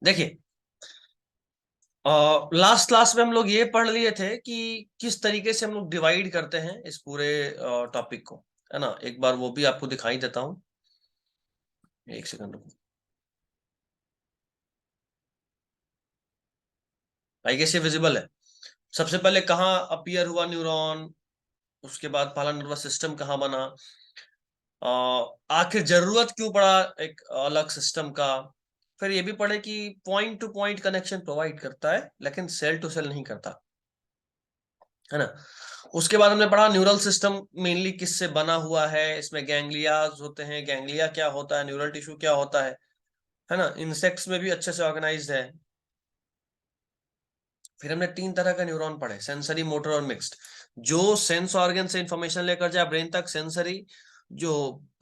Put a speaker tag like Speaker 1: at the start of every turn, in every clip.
Speaker 1: देखिए, last class में हम लोग ये पढ़ लिए थे कि किस तरीके से हम लोग डिवाइड करते हैं इस पूरे टॉपिक को, है ना। एक बार वो भी आपको दिखाई देता हूं, एक सेकंड रुको। आई गेस ये विजिबल है। सबसे पहले कहाँ अपीयर हुआ न्यूरॉन, उसके बाद पहला नर्वस सिस्टम कहाँ बना, आखिर जरूरत क्यों पड़ा एक अलग सिस्टम का। फिर ये भी पढ़े कि point two point connection provide करता है लेकिन सेल टू सेल नहीं करता, है ना। उसके बाद हमने पढ़ा न्यूरल सिस्टम मेनली किससे बना हुआ है, इसमें गैंग्लियाज होते हैं, गैंग्लिया क्या होता है, न्यूरल टिश्यू क्या होता है ना। इंसेक्ट्स में भी अच्छे से ऑर्गेनाइज्ड है। फिर हमने 3 तरह का न्यूरॉन पढ़े, सेंसरी, मोटर और मिक्स्ड। जो सेंस ऑर्गन से इंफॉर्मेशन लेकर जाए ब्रेन तक, सेंसरी। जो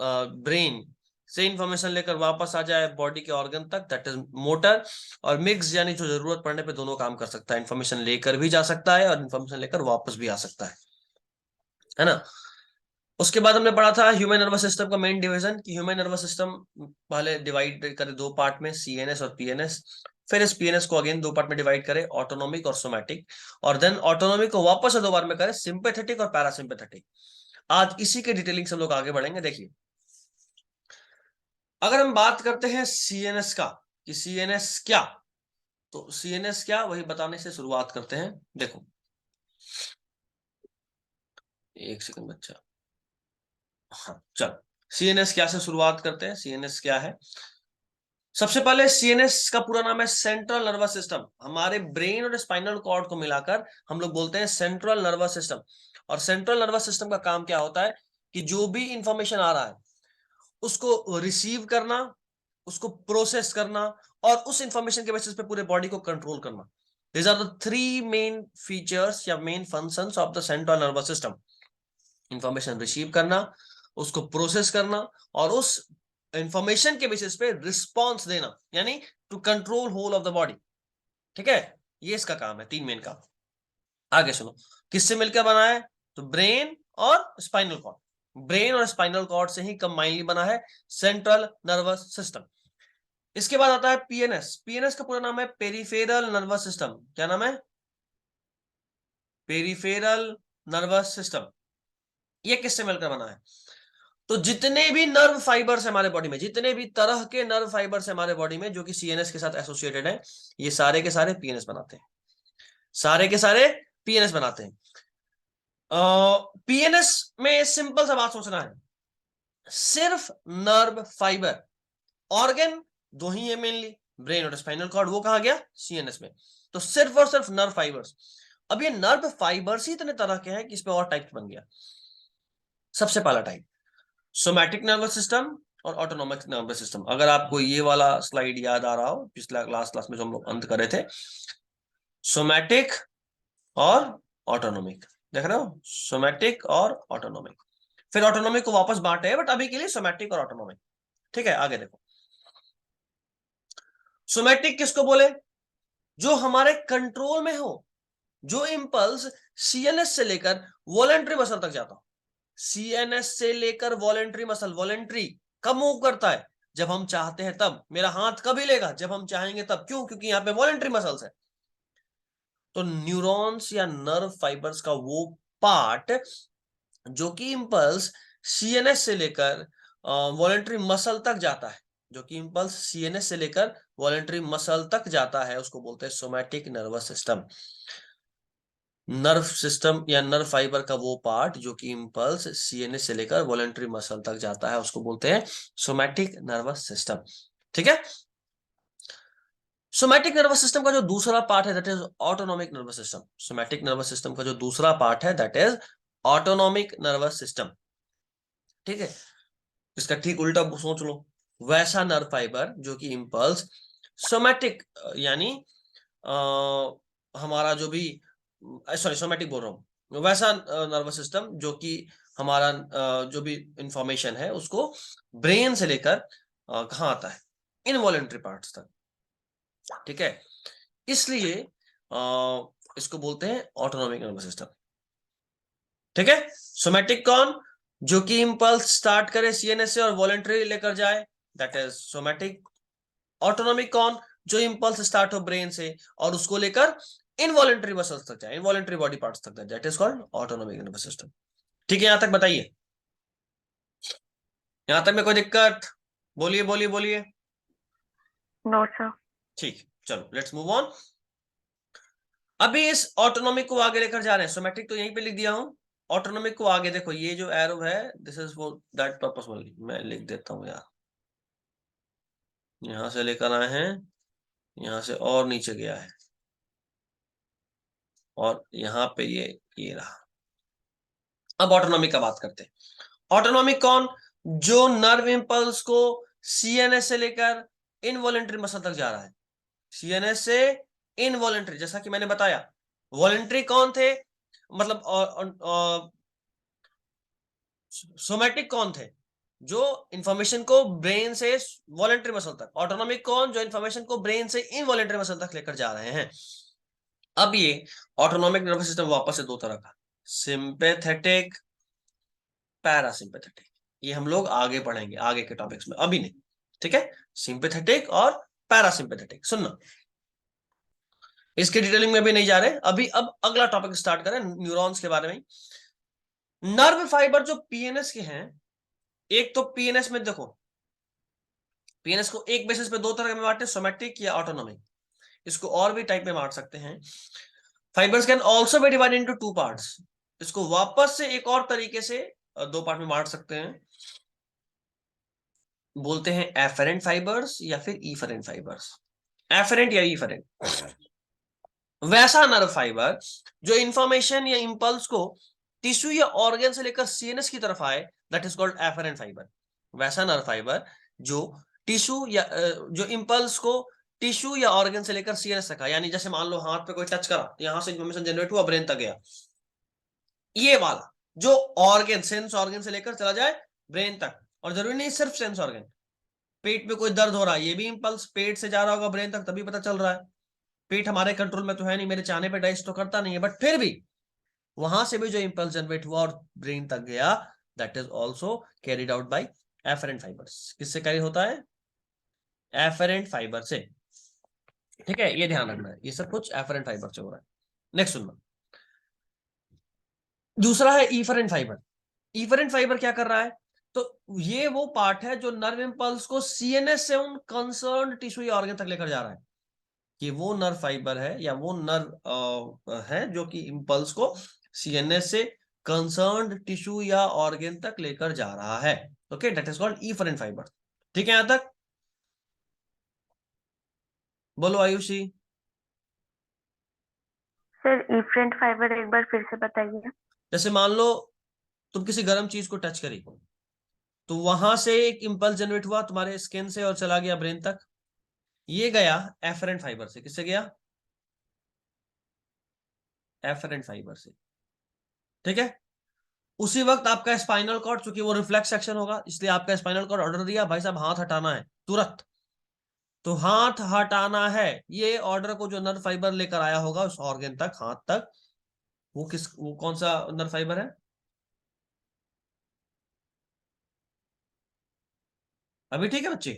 Speaker 1: ब्रेन से इंफॉर्मेशन लेकर वापस आ जाए बॉडी के ऑर्गन तक, दैट इज मोटर। और मिक्स यानी जो जरूरत पड़ने पे दोनों काम कर सकता है, इंफॉर्मेशन लेकर भी जा सकता है और इंफॉर्मेशन लेकर वापस भी आ सकता है ना। उसके बाद हमने पढ़ा था ह्यूमन नर्वस सिस्टम का मेन डिवीजन, कि ह्यूमन नर्वस सिस्टम पहले डिवाइड करे 2 पार्ट में, सीएनएस और पीएनएस। फिर इस पीएनएस को अगेन 2 पार्ट में डिवाइड करे, ऑटोनॉमिक और सोमैटिक। और देन ऑटोनॉमिक को वापस से 2 बार में करे, सिंपैथेटिक और पैरासिम्पैथेटिक। आज इसी के डिटेलिंग से हम लोग आगे बढ़ेंगे। देखिए, अगर हम बात करते हैं सीएनएस का, कि सीएनएस क्या, तो सीएनएस क्या वही बताने से शुरुआत करते हैं। देखो, एक सेकंड बच्चा। हाँ चल, सीएनएस क्या से शुरुआत करते हैं। सीएनएस क्या है, सबसे पहले सीएनएस का पूरा नाम है सेंट्रल नर्वस सिस्टम। हमारे ब्रेन और स्पाइनल कॉर्ड को मिलाकर हम लोग बोलते हैं सेंट्रल नर्वस सिस्टम। और सेंट्रल नर्वस सिस्टम का काम क्या होता है, कि जो भी इंफॉर्मेशन आ रहा है उसको रिसीव करना, उसको प्रोसेस करना, और उस इंफॉर्मेशन के बेसिस पे पूरे बॉडी को कंट्रोल करना। These are the 3 main features या main functions of the central nervous system. Information receive करना, उसको प्रोसेस करना, और उस इंफॉर्मेशन के बेसिस पे रिस्पॉन्स देना, यानी to control whole of the body. ठीक है, ये इसका काम है, 3 मेन काम। आगे सुनो, किससे मिलकर बना है, तो ब्रेन और स्पाइनल कॉर्ड। ब्रेन और स्पाइनल कॉर्ड से ही कंबाइनली बना है सेंट्रल नर्वस सिस्टम। इसके बाद आता है पीएनएस। पीएनएस का पूरा नाम है पेरिफेरल नर्वस सिस्टम। क्या नाम है, पेरिफेरल नर्वस सिस्टम। ये किससे मिलकर बना है, तो जितने भी नर्व फाइबर्स हमारे बॉडी में, जितने भी तरह के नर्व फाइबर्स हमारे बॉडी में जो कि सीएनएस के साथ एसोसिएटेड है, ये सारे के सारे पीएनएस बनाते हैं। सारे के सारे पीएनएस बनाते हैं। पीएनएस में सिंपल सा बात सोचना है, सिर्फ नर्व फाइबर। ऑर्गन 2 ही है मेनली, ब्रेन और स्पाइनल कॉर्ड, वो कहा गया सीएनएस में। तो सिर्फ और सिर्फ नर्व फाइबर्स। अब ये नर्व फाइबर्स ही इतने तरह के हैं कि इसमें और टाइप बन गया। सबसे पहला टाइप सोमैटिक नर्वस सिस्टम और ऑटोनॉमिक नर्वस सिस्टम। अगर आपको ये वाला स्लाइड याद आ रहा हो, पिछला क्लास में जो हम लोग अंत करे थे, सोमैटिक और ऑटोनॉमिक, देख रहे हो, सोमैटिक और ऑटोनॉमिक। फिर ऑटोनॉमिक को वापस बांटे है, बट अभी के लिए सोमैटिक और ऑटोनॉमिक। ठीक है, आगे देखो, सोमैटिक किसको बोले, जो हमारे कंट्रोल में हो, जो इंपल्स सीएनएस से लेकर वॉलेंट्री मसल तक जाता हो। सीएनएस से लेकर वॉलेंट्री मसल, वॉलेंट्री कब मूव करता है, जब हम चाहते हैं तब। मेरा हाथ कब हिलेगा, जब हम चाहेंगे तब। क्यों, क्योंकि यहाँ पे वॉलेंट्री मसल्स है। तो न्यूरॉन्स या नर्व फाइबर्स का वो पार्ट जो कि इंपल्स सीएनएस से लेकर वॉलेंट्री मसल तक जाता है, जो कि इंपल्स सीएनएस से लेकर वॉलेंट्री मसल तक जाता है, उसको बोलते हैं somatic nervous system. Nerve system या नर्व फाइबर का वो पार्ट जो कि इंपल्स सीएनएस से लेकर वॉलेंट्री मसल तक जाता है, उसको बोलते हैं सोमैटिक नर्वस सिस्टम। ठीक है, सोमैटिक नर्वस सिस्टम का जो दूसरा पार्ट है that is autonomic nervous system. Somatic nervous system का जो दूसरा पार्ट है that is autonomic nervous system. ठीक है, इसका ठीक उल्टा सोच लो, वैसा नर्व फाइबर जो कि इंपल्स सोमैटिक, यानी हमारा जो भी, सॉरी सोमैटिक बोल रहा हूं, वैसा नर्वस सिस्टम जो कि हमारा जो भी इंफॉर्मेशन है उसको ब्रेन से लेकर कहाँ आता है, इनवॉलेंट्री पार्ट्स तक। ठीक है, इसलिए इसको बोलते हैं ऑटोनॉमिक नर्वस सिस्टम। ठीक है, सोमैटिक कौन, जो कि इंपल्स स्टार्ट करे सीएनएस से और वॉलेंट्री लेकर जाए, दैट इज सोमैटिक। ऑटोनॉमिक कौन, जो इंपल्स स्टार्ट हो ब्रेन से और उसको लेकर इनवॉलेंटरी मसल्स तक जाए, इनवॉलेंटरी बॉडी पार्ट्स तक जाए, that is called autonomic nervous system. ठीक है, यहां तक बताइए, यहां तक में कोई दिक्कत? बोलिए बोलिए बोलिए।
Speaker 2: No sir.
Speaker 1: ठीक, चलो लेट्स मूव ऑन। अभी इस ऑटोनॉमिक को आगे लेकर जा रहे हैं, सोमैटिक तो यहीं पे लिख दिया हूं, ऑटोनॉमिक को आगे देखो, ये जो एरो है this is for that purpose only, मैं लिख देता हूं यार, यहां से लेकर आए हैं, यहां से और नीचे गया है, और यहां पे ये रहा। अब ऑटोनॉमिक का बात करते हैं। ऑटोनॉमिक कौन? जो नर्व इंपल्स को सीएनएस से लेकर इनवॉलेंटरी मसल तक जा रहा है, सीएनएस से इनवॉलेंटरी, जैसा कि मैंने बताया। वॉलेंटरी कौन थे, मतलब सोमैटिक कौन थे? जो इंफॉर्मेशन को ब्रेन से वॉलेंटरी मसल तक। ऑटोनॉमिक कौन? जो इंफॉर्मेशन को ब्रेन से इनवॉलेंटरी मसल तक लेकर जा रहे हैं। अब ये ऑटोनॉमिक नर्वस सिस्टम वापस से दो तरह का, सिंपैथेटिक, पैरासिम्पैथेटिक। ये हम लोग आगे पढ़ेंगे, आगे के टॉपिक्स में, अभी नहीं, ठीक है। सिंपैथेटिक और पैरासिम्पैथेटिक, सुनना, इसके डिटेलिंग में भी नहीं जा रहे अभी। अब अगला टॉपिक स्टार्ट करें न्यूरॉन्स के बारे में। नर्व फाइबर जो पीएनएस के हैं, एक तो पीएनएस में देखो, पीएनएस को एक बेसिस पे दो तरह में बांटे, सोमैटिक या ऑटोनॉमिक। इसको और भी टाइप में बांट सकते हैं। Fibres can also be divided into two parts. इसको वापस से एक और तरीके से दो पार्ट में बांट सकते हैं, बोलते हैं एफरेंट फाइबर्स या फिर इफरेंट फाइबर्स। एफरेंट या इफरेंट, वैसा नर्व फाइबर जो इंफॉर्मेशन या इंपल्स को टिश्यू या ऑर्गन से लेकर सीएनएस की तरफ आए, that is called afferent fibre. वैसा नर्व फाइबर जो टिश्यू या जो इंपल्स को टिश्यू या ऑर्गन से लेकर सीएनएस तक आए, यानी जैसे मान लो हाथ पे कोई टच करा, यहां से इंफॉर्मेशन जनरेट हुआ, ब्रेन तक गया, ये वाला जो ऑर्गन, सेंस ऑर्गन से लेकर चला जाए ब्रेन तक। और जरूरी नहीं सिर्फ सेंस ऑर्गन, पेट में कोई दर्द हो रहा है, ये भी इंपल्स पेट से जा रहा होगा ब्रेन तक, तभी पता चल रहा है। पेट हमारे कंट्रोल में तो है नहीं, मेरे चाहने पे डाइजेस्ट तो करता नहीं है, बट फिर भी वहां से भी जो इंपल्स जनरेट हुआ और ब्रेन तक गया, that is also carried out by afferent fibres. किससे कैरी होता है? एफरेंट फाइबर से। ठीक है, ये ध्यान रखना है, ये सब कुछ एफरेंट फाइबर से हो रहा है। नेक्स्ट सुनना, दूसरा है इफरेंट फाइबर। इफरेंट फाइबर क्या कर रहा है? तो ये वो पार्ट है जो नर्व इंपल्स को सीएनएस से उन कंसर्न टिश्यू या ऑर्गन तक लेकर जा रहा है। कि वो नर्व फाइबर है या वो नर्व है जो कि इंपल्स को सीएनएस से कंसर्न्ड टिश्यू या ऑर्गन तक लेकर जा रहा है। Okay, that is called efferent fibre. ठीक है, यहां तक बोलो आयुषी।
Speaker 2: सर इफरेंट फाइबर एक बार फिर से बताइए।
Speaker 1: जैसे मान लो तुम किसी गर्म चीज को टच करी, तो वहां से एक इंपल्स जनरेट हुआ तुम्हारे स्किन से और चला गया ब्रेन तक, ये गया एफरेंट फाइबर से। किससे गया? एफरेंट फाइबर से। ठीक है, उसी वक्त आपका स्पाइनल कॉर्ड, चूंकि वो रिफ्लेक्स सेक्शन होगा, इसलिए आपका स्पाइनल कॉर्ड ऑर्डर दिया, भाई साहब हाथ हटाना है तुरंत। तो हाथ हटाना है, ये ऑर्डर को जो नर्व फाइबर लेकर आया होगा उस ऑर्गन तक, हाथ तक, वो कौन सा नर्व फाइबर है? अभी ठीक है बच्चे?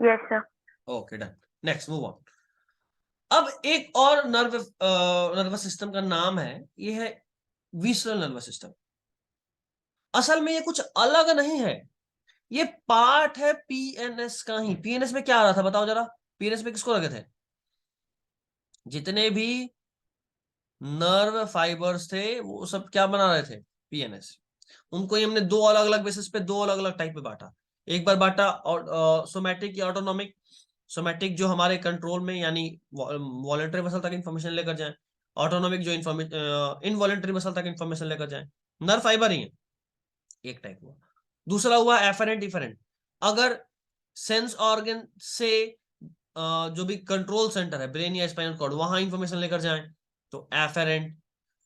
Speaker 2: Yes sir.
Speaker 1: Okay done, next move on. अब एक और नर्वस सिस्टम का नाम है, ये है विसरल नर्वस सिस्टम। असल में ये कुछ अलग नहीं है, ये पार्ट है पीएनएस का ही। पीएनएस में क्या आ रहा था बताओ जरा? पीएनएस में किसको लगे थे? जितने भी नर्व फाइबर्स थे वो सब क्या बना रहे थे? पीएनएस। उनको ही हमने दो अलग अलग बेसिस पे दो अलग अलग टाइप में बांटा। एक बार बांटा और सोमैटिक या ऑटोनॉमिक। सोमैटिक जो हमारे कंट्रोल में, यानी वॉलेंटरी मसल तक इंफॉर्मेशन लेकर जाए, ऑटोनॉमिक जो इनवॉलेंटरी मसल तक इंफॉर्मेशन लेकर जाए, नर्व फाइबर ही है, एक टाइप हुआ। दूसरा हुआ एफरेंट डिफरेंट। अगर सेंस ऑर्गन से जो भी कंट्रोल सेंटर है ब्रेन या स्पाइनल कॉर्ड, वहां इंफॉर्मेशन लेकर जाए तो एफरेंट।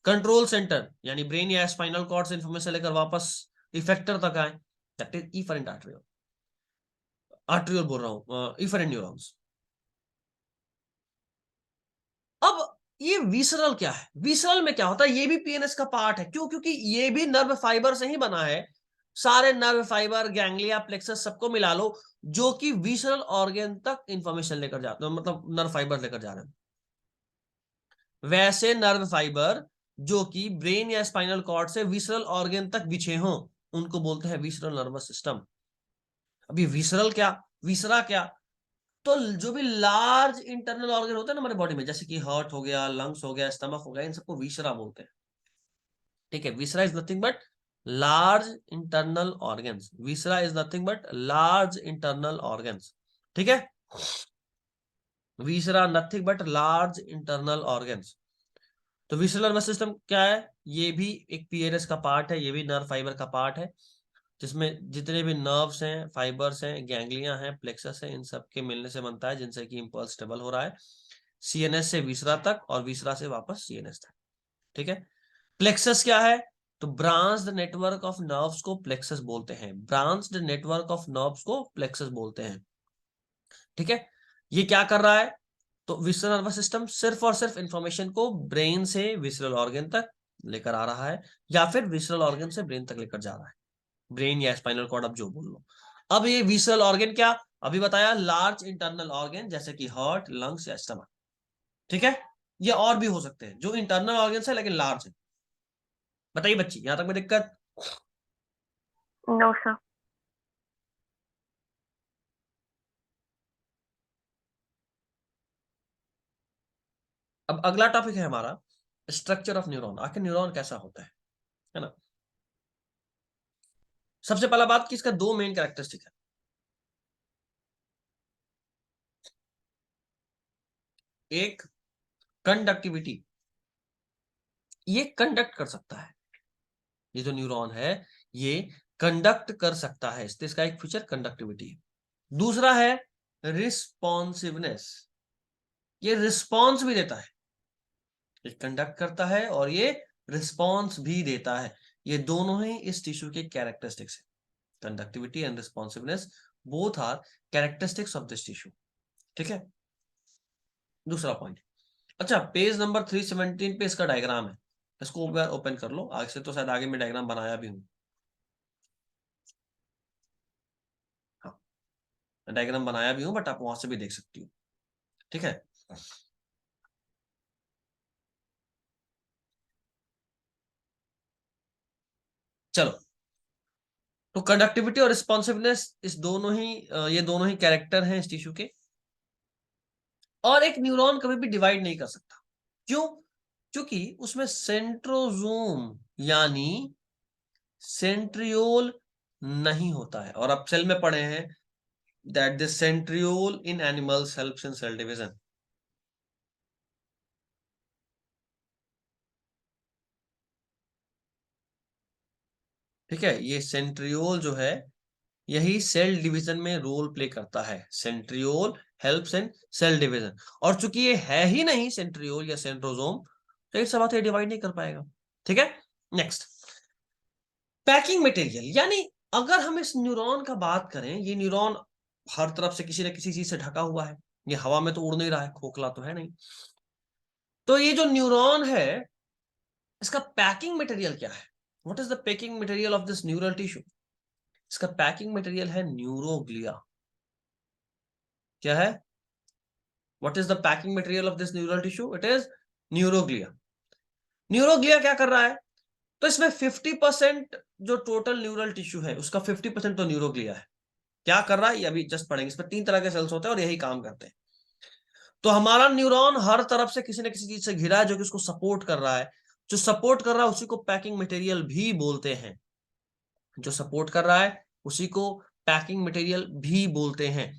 Speaker 1: कंट्रोल सेंटर यानी ब्रेन या स्पाइनल कॉर्ड से इंफॉर्मेशन लेकर वापस इफेक्टर तक आए, that is efferent arterial. Arterial बोल रहा हूं, इफरेंट न्यूरॉन्स। अब ये विसरल क्या है? विसरल में क्या होता है? ये भी पीएनएस का पार्ट है। क्यों? क्योंकि ये भी नर्व फाइबर से ही बना है, सारे नर्व फाइबर, गैंग्लिया, प्लेक्सस सबको मिला लो जो कि विसरल ऑर्गन तक इंफॉर्मेशन लेकर जाते हैं, मतलब नर्व फाइबर लेकर जा रहे हैं। वैसे नर्व फाइबर जो कि ब्रेन या स्पाइनल कॉर्ड से विसरल ऑर्गन तक बिछे हों उनको बोलते हैं विसरल नर्वस सिस्टम। अभी विसरल क्या, विसरा क्या, तो जो भी लार्ज इंटरनल ऑर्गन होते हैं ना हमारे बॉडी में, जैसे कि हार्ट हो गया, लंग्स हो गया, स्टमक हो गया, इन सबको विसरा बोलते हैं। ठीक है, viscera is nothing but large internal organs, viscera is nothing but large internal organs. ठीक है, viscera nothing but large internal organs. तो विसरल नर्वस सिस्टम क्या है, ये भी एक पीएनएस का पार्ट है, ये भी नर्व फाइबर का पार्ट है, जिसमें जितने भी नर्व्स हैं, फाइबर्स हैं, गैंग्लिया हैं, प्लेक्सस हैं, इन सब के मिलने से बनता है, जिनसे कि इंपल्स स्टेबल हो रहा है सीएनएस से विसरा तक और विसरा से वापस सीएनएस तक। ठीक है, प्लेक्सस क्या है, तो ब्रांच्ड नेटवर्क ऑफ नर्व्स को प्लेक्सस बोलते हैं, ब्रांच्ड नेटवर्क ऑफ नर्व्स को प्लेक्सस बोलते हैं। ठीक है, ये क्या कर रहा है, तो विसरल नर्वस सिस्टम सिर्फ और सिर्फ इंफॉर्मेशन को ब्रेन से विसरल ऑर्गन तक लेकर आ रहा है, या फिर विसरल ऑर्गन से ब्रेन तक लेकर जा रहा है, ब्रेन या स्पाइनल कॉर्ड अब जो बोल लो। अब ये विसरल ऑर्गन क्या, अभी बताया लार्ज इंटरनल ऑर्गन जैसे कि हार्ट, लंग्स या स्टमक। ठीक है, ये और भी हो सकते हैं जो इंटरनल ऑर्गन है लेकिन लार्ज है। बताइए बच्ची, यहां तक में दिक्कत?
Speaker 2: No sir.
Speaker 1: अब अगला टॉपिक है हमारा स्ट्रक्चर ऑफ न्यूरॉन, आखिर न्यूरॉन कैसा होता है ना। सबसे पहला बात कि इसका दो मेन कैरेक्टरिस्टिक है, एक कंडक्टिविटी, ये कंडक्ट कर सकता है, ये जो न्यूरॉन है ये कंडक्ट कर सकता है, इसका एक फीचर कंडक्टिविटी है। दूसरा है रिस्पॉन्सिवनेस, ये रिस्पॉन्स भी देता है, ये कंडक्ट करता है और ये रिस्पॉन्स भी देता है, ये दोनों ही इस टिश्यू के कैरेक्टरिस्टिक्स है, conductivity and responsiveness both are characteristics of this tissue. ठीक है, दूसरा पॉइंट। अच्छा, पेज नंबर 317 पे इसका डायग्राम है, इसको ओपन कर लो, आगे से तो शायद आगे में डायग्राम बनाया भी हूं। हाँ, डायग्राम बनाया भी हूं बट आप वहां से भी देख सकती हो। ठीक है, चलो, तो कंडक्टिविटी और रिस्पॉन्सिवनेस इस दोनों ही ये दोनों ही कैरेक्टर हैं इस टिश्यू के, और एक न्यूरॉन कभी भी डिवाइड नहीं कर सकता, क्यों, क्योंकि उसमें सेंट्रोजोम यानी सेंट्रियोल नहीं होता है, और अब सेल में पढ़े हैं that the centriole in animals helps in cell division. ठीक है, ये सेंट्रियोल जो है यही सेल डिवीजन में रोल प्ले करता है, centriole helps in cell division, और चूंकि ये है ही नहीं सेंट्रियोल या सेंट्रोजोम, तो इस बात ये डिवाइड नहीं कर पाएगा। ठीक है, नेक्स्ट, पैकिंग मटेरियल, यानी अगर हम इस न्यूरॉन का बात करें, ये न्यूरॉन हर तरफ से किसी न किसी चीज से ढका हुआ है, ये हवा में तो उड़ नहीं रहा है, खोखला तो है नहीं, तो ये जो न्यूरॉन है इसका पैकिंग मटेरियल क्या है, what is the packing material of this neural tissue, इसका पैकिंग मटेरियल है न्यूरोग्लिया। क्या है, what is the packing material of this neural tissue, it is neuroglia. Neuroglia क्या कर रहा है, तो इसमें 50% जो टोटल न्यूरल टिश्यू है उसका 50% तो न्यूरोग्लिया है। क्या कर रहा है ये अभी जस्ट पढ़ेंगे, इसमें 3 तरह के सेल्स होते हैं और यही काम करते हैं। तो हमारा न्यूरॉन हर तरफ से किसी न किसी चीज से घिरा है जो कि उसको सपोर्ट कर रहा है, जो सपोर्ट कर रहा है उसी को पैकिंग मटेरियल भी बोलते हैं, जो सपोर्ट कर रहा है उसी को पैकिंग मटेरियल भी बोलते हैं।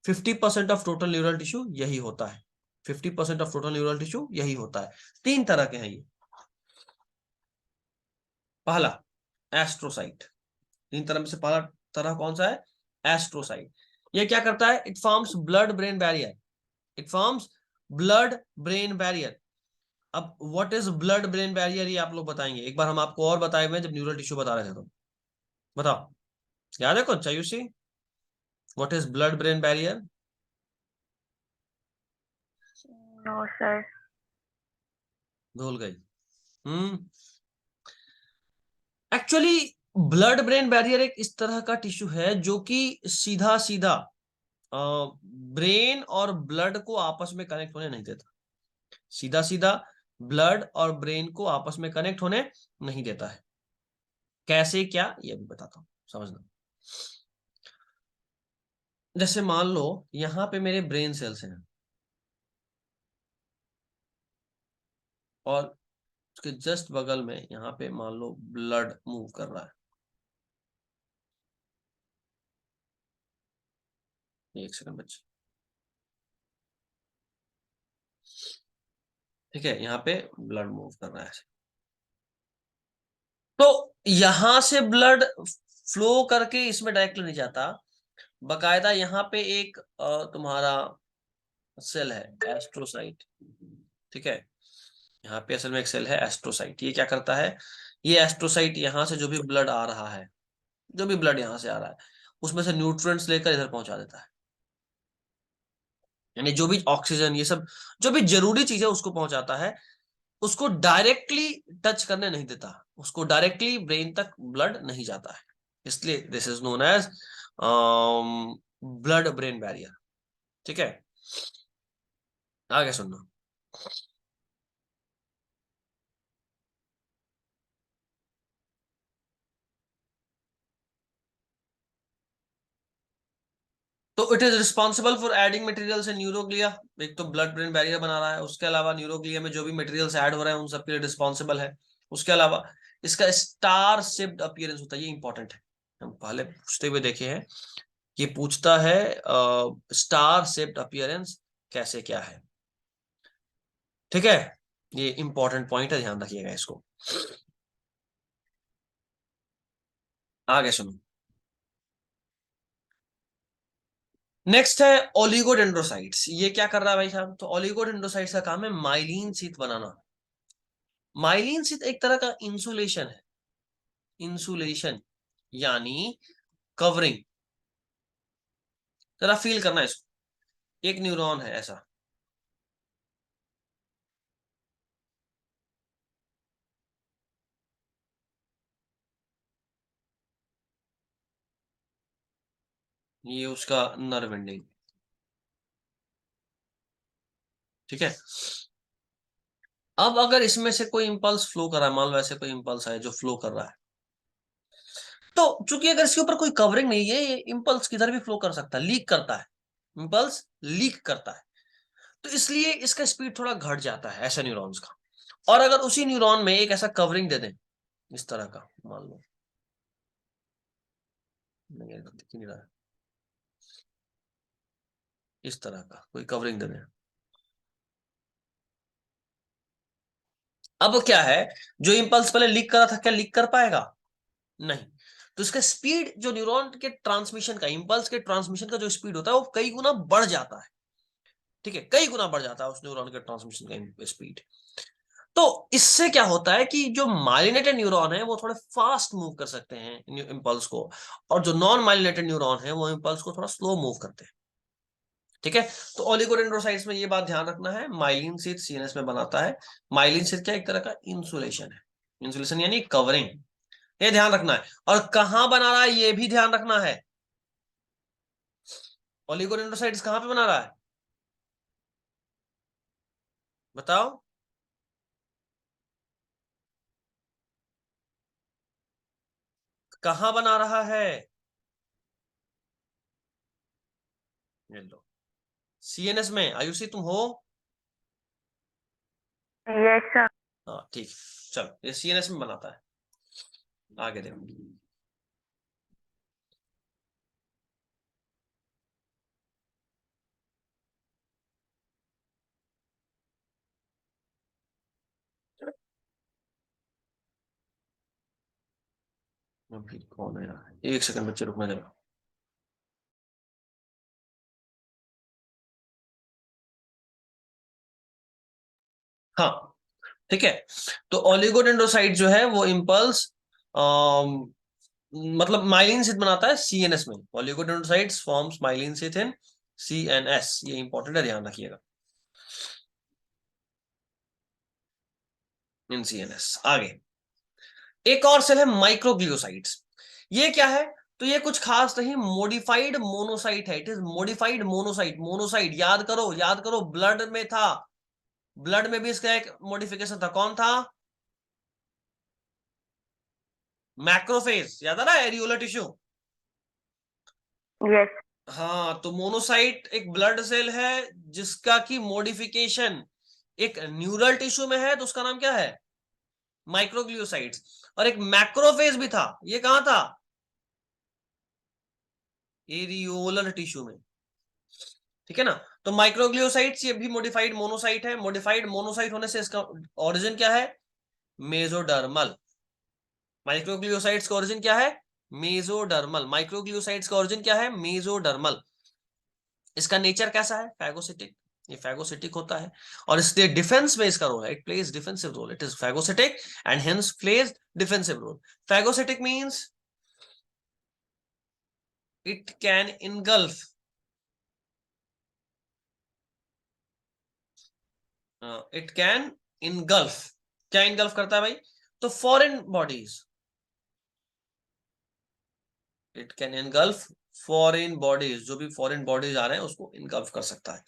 Speaker 1: 50% ऑफ टोटल न्यूरल टिश्यू यही होता है, 50% ऑफ टोटल न्यूरल टिश्यू यही होता है। 3 तरह के हैं ये। पहला एस्ट्रोसाइट, 3 तरह में से पहला तरह कौन सा है, एस्ट्रोसाइट। ये क्या करता है, it forms blood brain barrier, it forms blood brain barrier. अब what is blood brain barrier ये आप लोग बताएंगे, एक बार हम आपको और बताए हुए जब न्यूरल टिश्यू बता रहे थे, तो बताओ, याद है कुछ, Ayushi, what is blood brain barrier?
Speaker 2: No sir.
Speaker 1: भूल गई। एक्चुअली ब्लड ब्रेन बैरियर एक इस तरह का टिश्यू है जो कि सीधा सीधा ब्रेन और ब्लड को आपस में कनेक्ट होने नहीं देता। सीधा सीधा ब्लड और ब्रेन को आपस में कनेक्ट होने नहीं देता है। कैसे क्या, ये भी बताता हूं, समझना। जैसे मान लो यहां पे मेरे ब्रेन सेल्स हैं और उसके जस्ट बगल में यहां पे मान लो ब्लड मूव कर रहा है। एक सेकंड बच्चे, ठीक है, यहाँ पे ब्लड मूव कर रहा है। तो यहां से ब्लड फ्लो करके इसमें डायरेक्टली नहीं जाता, बकायदा यहाँ पे एक तुम्हारा सेल है एस्ट्रोसाइट, ठीक है। यहाँ पे असल में एक सेल है एस्ट्रोसाइट। ये क्या करता है, ये एस्ट्रोसाइट यहाँ से जो भी ब्लड आ रहा है, जो भी ब्लड यहाँ से आ रहा है, उसमें से न्यूट्रिएंट्स लेकर इधर पहुंचा देता है। यानी जो भी ऑक्सीजन, ये सब जो भी जरूरी चीज है उसको पहुंचाता है। उसको डायरेक्टली टच करने नहीं देता, उसको डायरेक्टली ब्रेन तक ब्लड नहीं जाता है। इसलिए this is known as blood brain barrier, ठीक है। आगे सुनना। तो it is responsible for adding materials in neuroglia. एक तो ब्लड ब्रेन बैरियर बना रहा है, उसके अलावा न्यूरोग्लिया में जो भी मटेरियल्स ऐड हो रहे हैं उन सबके लिए रिस्पॉन्सिबल है। उसके अलावा इसका स्टार शेप्ड अपीयरेंस होता है, ये इंपॉर्टेंट है, हम पहले पूछते हुए देखे हैं। ये पूछता है स्टार शेप्ड अपीयरेंस कैसे क्या है, ठीक है। ये इंपॉर्टेंट पॉइंट है, ध्यान रखिएगा इसको। आगे सुनो। नेक्स्ट है ओलिगोडेंड्रोसाइट्स। ये क्या कर रहा है भाई साहब, तो ओलिगोडेंड्रोसाइट्स का काम है माइलिन शीथ बनाना। माइलिन शीथ एक तरह का इंसुलेशन है, इंसुलेशन यानी कवरिंग। जरा फील करना इसको, एक न्यूरॉन है ऐसा, ये उसका नर्व एंडिंग, ठीक है। अब अगर इसमें से कोई इंपल्स फ्लो कर रहा है, मान लो ऐसे कोई इंपल्स है जो फ्लो कर रहा है, तो चूंकि अगर इसके ऊपर कोई कवरिंग नहीं है, ये इंपल्स किधर भी फ्लो कर सकता है, लीक करता है, इंपल्स लीक करता है। तो इसलिए इसका स्पीड थोड़ा घट जाता है ऐसे न्यूरॉन्स का। और अगर उसी न्यूरॉन में एक ऐसा कवरिंग दे दें, इस तरह का, मान लो, नहीं दिख ही नहीं रहा है, इस तरह का कोई कवरिंग दे दें। अब क्या है, जो इंपल्स पहले लीक कर रहा था, क्या लीक कर पाएगा? नहीं। तो इसका स्पीड, जो न्यूरॉन के ट्रांसमिशन का, इंपल्स के ट्रांसमिशन का जो स्पीड होता है, वो कई गुना बढ़ जाता है, ठीक है, कई गुना बढ़ जाता है उस न्यूरॉन के ट्रांसमिशन का स्पीड। तो इससे क्या होता है कि जो माइलिनेटेड न्यूरॉन है वो थोड़े फास्ट मूव कर सकते हैं इंपल्स को, और जो नॉन माइलिनेटेड न्यूरॉन है वो इंपल्स को थोड़ा स्लो मूव करते हैं, ठीक है। तो ओलिगोडेंड्रोसाइट्स में ये बात ध्यान रखना है, माइलिन शीथ सीएनएस में बनाता है। माइलिन शीथ क्या, एक तरह का इंसुलेशन है, इंसुलेशन यानी कवरिंग, ये ध्यान रखना है। और कहां बना रहा है ये भी ध्यान रखना है। ओलिगोडेंड्रोसाइट्स कहां पे बना रहा है, बताओ। कहां बना रहा है, ये लो, सीएनएस में। आयुषी तुम हो?
Speaker 2: Yes, sir.
Speaker 1: हाँ ठीक, चलो, ये सीएनएस में बनाता है। आगे देखो। अभी कौन है यार, एक सेकंड बच्चे, रुकना जरा। हाँ ठीक है। तो ओलिगोडेंड्रोसाइट जो है वो इम्पल्स, मतलब माइलिन शीथ बनाता है सीएनएस में। ओलिगोडेंड्रोसाइट्स फॉर्म्स माइलिन शीथ इन सीएनएस, ये इंपॉर्टेंट है, ध्यान रखिएगा, इन सीएनएस। आगे एक और सेल है माइक्रोग्लियोसाइट्स। ये क्या है? तो ये कुछ खास नहीं, मॉडिफाइड मोनोसाइट है। It is modified monocyte. Monocyte याद करो, याद करो, ब्लड में था, ब्लड में भी इसका एक मॉडिफिकेशन था। कौन था? मैक्रोफेज, याद है ना, एरियोलर टिश्यू।
Speaker 2: Yes.
Speaker 1: हाँ, तो मोनोसाइट एक ब्लड सेल है जिसका की मॉडिफिकेशन एक न्यूरल टिश्यू में है, तो उसका नाम क्या है? माइक्रोग्लियोसाइट्स। और एक मैक्रोफेज भी था, ये कहां था? एरियोलर टिश्यू में। ठीक है ना? तो माइक्रोग्लियोसाइट्स ये भी मॉडिफाइड मोनोसाइट है। मॉडिफाइड मोनोसाइट होने से इसका ओरिजिन क्या है? मेसोडर्मल। माइक्रोग्लियोसाइट्स का ओरिजिन क्या है? मेसोडर्मल। माइक्रोग्लियोसाइट्स का ओरिजिन क्या है? मेसोडर्मल। इसका नेचर कैसा है? फैगोसिटिक। ये फैगोसिटिक होता है और इसलिए डिफेंस में इसका रोल है। It plays defensive role. It is phagocytic and hence plays defensive role. Phagocytic means it can engulf, it can engulf. क्या इनगल्फ करता है भाई? तो foreign bodies, it can engulf foreign bodies. जो भी फॉरेन बॉडीज आ रहे हैं उसको इनगल्फ कर सकता है।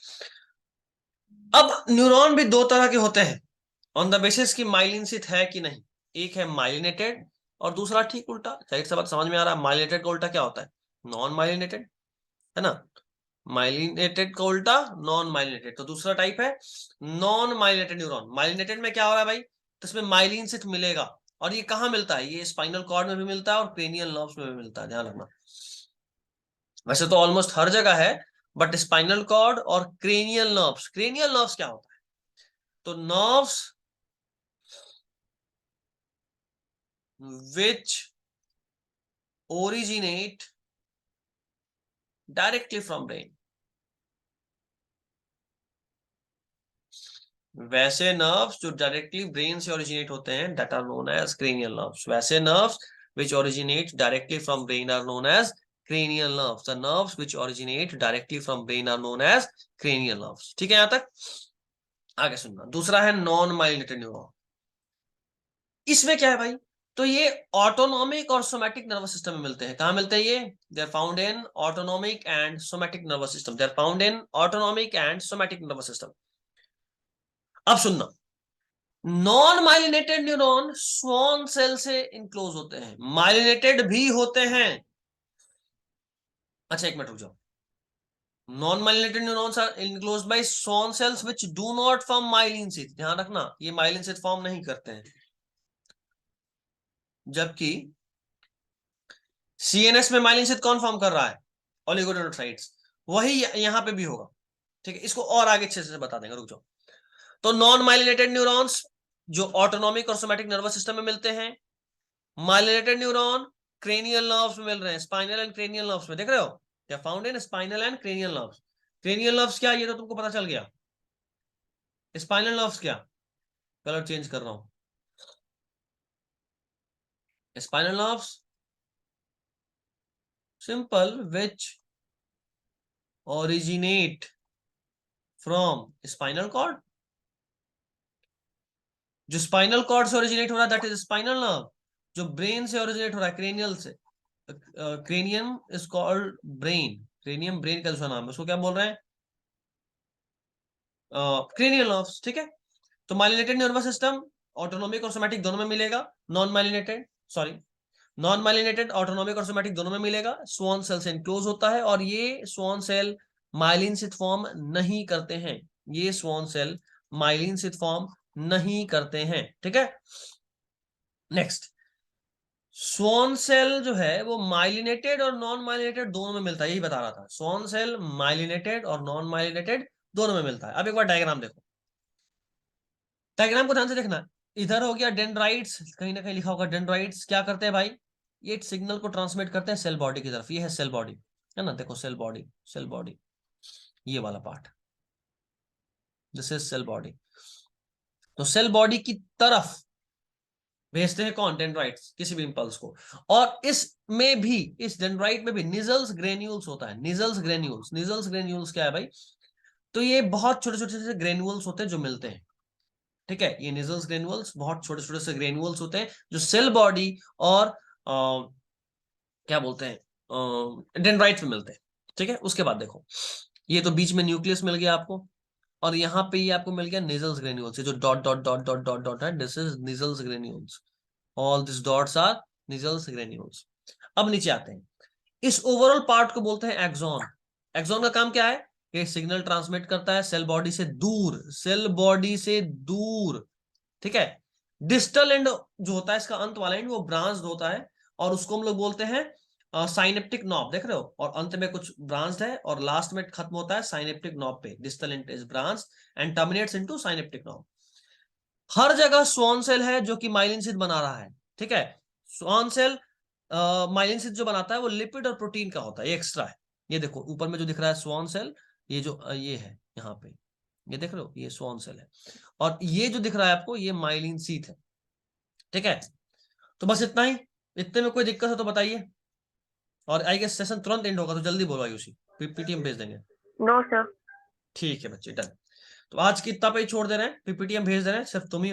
Speaker 1: अब न्यूरॉन भी दो तरह के होते हैं ऑन द बेसिस की माइलिनसित है कि नहीं। एक है माइलिनेटेड और दूसरा ठीक उल्टा। जाहिर सी बात समझ में आ रहा है, माइलिनेटेड का उल्टा क्या होता है? नॉन माइलिनेटेड, है ना? माइलिनेटेड का उल्टा नॉन माइलिनेटेड। तो दूसरा टाइप है नॉन माइलिनेटेड न्यूरॉन। माइलिनेटेड में क्या हो रहा है भाई? तो इसमें माइलिन सिर्फ मिलेगा। और ये कहाँ मिलता है? ये स्पाइनल कॉर्ड में भी मिलता है और क्रेनियल नर्व्स में भी मिलता है, ध्यान रखना। वैसे तो ऑलमोस्ट हर जगह है, बट स्पाइनल कॉर्ड और क्रेनियल नर्व्स। क्रेनियल नर्व्स क्या होता है? तो nerves which originate directly from brain. वैसे नर्व्स जो डायरेक्टली ब्रेन से ओरिजिनेट होते हैं, that are known as cranial nerves. वैसे nerves which originate directly from brain are known as cranial nerves. The nerves which originate directly from brain are known as cranial nerves. ठीक है? यहां तक आगे सुनना। दूसरा है नॉन माइलिनेटेड न्यूरॉन। इसमें क्या है भाई? तो ये ऑटोनॉमिक और सोमैटिक नर्वस सिस्टम में मिलते हैं। कहां मिलते हैं ये? They are found in autonomic and somatic nervous system. They are found in autonomic and somatic nervous system. अब सुनना, non myelinated neuron schwann cell से इनक्लोज होते हैं। माइलिनेटेड भी होते हैं। अच्छा, एक मिनट रुक जाओ। Non myelinated neurons are enclosed by schwann cells which do not form myelin sheath. ध्यान रखना, ये माइलिन शीथ फॉर्म नहीं करते हैं। जबकि सीएनएस में माइलिन शीथ कौन फॉर्म कर रहा है? ओलिगोडेंड्रोसाइट्स। वही यहां पे भी होगा। ठीक है, इसको और आगे अच्छे से बता देंगे, रुक जाओ। तो नॉन माइलिनेटेड न्यूरॉन्स जो ऑटोनॉमिक और सोमैटिक नर्वस सिस्टम में मिलते हैं। माइलिनेटेड न्यूरॉन क्रेनियल नर्व्स में मिल रहे हैं, स्पाइनल एंड क्रेनियल नर्व्स में। देख रहे हो? क्या found in spinal and cranial nerves. Cranial nerves क्या, ये तो तुमको पता चल गया। स्पाइनल नर्व्स क्या? कलर चेंज कर रहा हूं। Spinal nerves simple which originate from spinal cord. जो स्पाइनल कॉर्ड से ओरिजिनेट हो रहा है दैट इज स्पाइनल नर्व। जो ब्रेन से ओरिजिनेट हो रहा है, क्रेनियल से, cranium is called brain. Cranium brain का दूसरा नाम है, उसको क्या बोल रहे हैं? Cranial nerves. ठीक है? तो माइलिनेटेड नर्वस सिस्टम ऑटोनोमिक और सोमैटिक दोनों में मिलेगा। Non myelinated, sorry, non myelinated autonomic और सोमैटिक दोनों में मिलेगा। स्वॉन सेल से इनक्लोज होता है और ये schwann cell myelin sheath form नहीं करते हैं। ये schwann cell myelin sheath form नहीं करते हैं। ठीक है? नेक्स्ट, स्वॉन सेल जो है वो माइलिनेटेड और नॉन माइलिनेटेड दोनों में मिलता है। यही बता रहा था, स्वॉन सेल माइलिनेटेड और नॉन माइलिनेटेड दोनों में मिलता है। अब एक बार डायग्राम देखो, डायग्राम को ध्यान से देखना। इधर हो गया डेंड्राइट्स, कहीं ना कहीं लिखा होगा डेंड्राइट्स। क्या करते हैं भाई? ये सिग्नल को ट्रांसमिट करते हैं सेल बॉडी की तरफ। ये है सेल बॉडी, है ना? देखो सेल बॉडी, सेल बॉडी, ये वाला part, this is cell body. तो सेल बॉडी की तरफ भेजते हैं कौन? डेंड्राइट्स, किसी भी इंपल्स को। और इसमें भी, इस डेंड्राइट में भी निजल्स ग्रेन्यूल्स होता है। निजल्स ग्रेन्यूल्स, निजल्स ग्रेन्यूल्स क्या है भाई? तो ये बहुत छोटे छोटे से ग्रेन्यूल्स होते हैं जो मिलते हैं। ठीक है? ये निजल्स ग्रेन्यूल्स बहुत छोटे छोटे से ग्रेन्यूल्स होते हैं जो सेल बॉडी और क्या बोलते हैं, डेंड्राइट में मिलते हैं। ठीक है, उसके बाद देखो, ये तो बीच में न्यूक्लियस मिल गया आपको, और यहाँ पे ये आपको मिल गया निजल्स ग्रेन्यूल्स, जो dot dot dot dot dot dot है, this is Nissl's granules, all this dots are Nissl's granules. अब नीचे आते हैं, इस ओवरऑल पार्ट को बोलते हैं एक्सॉन। एक्सॉन का काम क्या है? ये सिग्नल ट्रांसमिट करता है सेल बॉडी से दूर, सेल बॉडी से दूर। ठीक है, डिस्टल एंड जो होता है, इसका अंत वाला एंड, वो ब्रांच्ड होता है, और उसको हम लोग बोलते हैं साइनेप्टिक नॉब। देख रहे हो, और अंत में कुछ ब्रांच्ड है और लास्ट में खत्म होता है साइनेप्टिक नॉब पे। Distal end is branch and terminates into synaptic knob. हर जगह स्वान सेल है जो कि माइलिन शीथ बना रहा है। ठीक है, स्वान सेल माइलिन शीथ जो बनाता है वो लिपिड और प्रोटीन का होता है, ये एक्स्ट्रा है। ये देखो ऊपर में जो दिख रहा है स्वान सेल, ये जो ये है यहाँ पे, ये देख रहे हो, ये स्वान सेल है, और ये जो दिख रहा है आपको, ये माइलिन शीथ है। ठीक है, तो बस इतना ही। इतने में कोई दिक्कत है तो बताइए, और आई गेस सेशन तुरंत एंड होगा, तो जल्दी बोलो आयुषी, पीपीटी हम भेज देंगे।
Speaker 2: No sir.
Speaker 1: ठीक है बच्चे, डन। तो आज की इतना पे ही छोड़ दे रहे हैं, पीपीटी हम भेज दे रहे हैं, सिर्फ तुम ही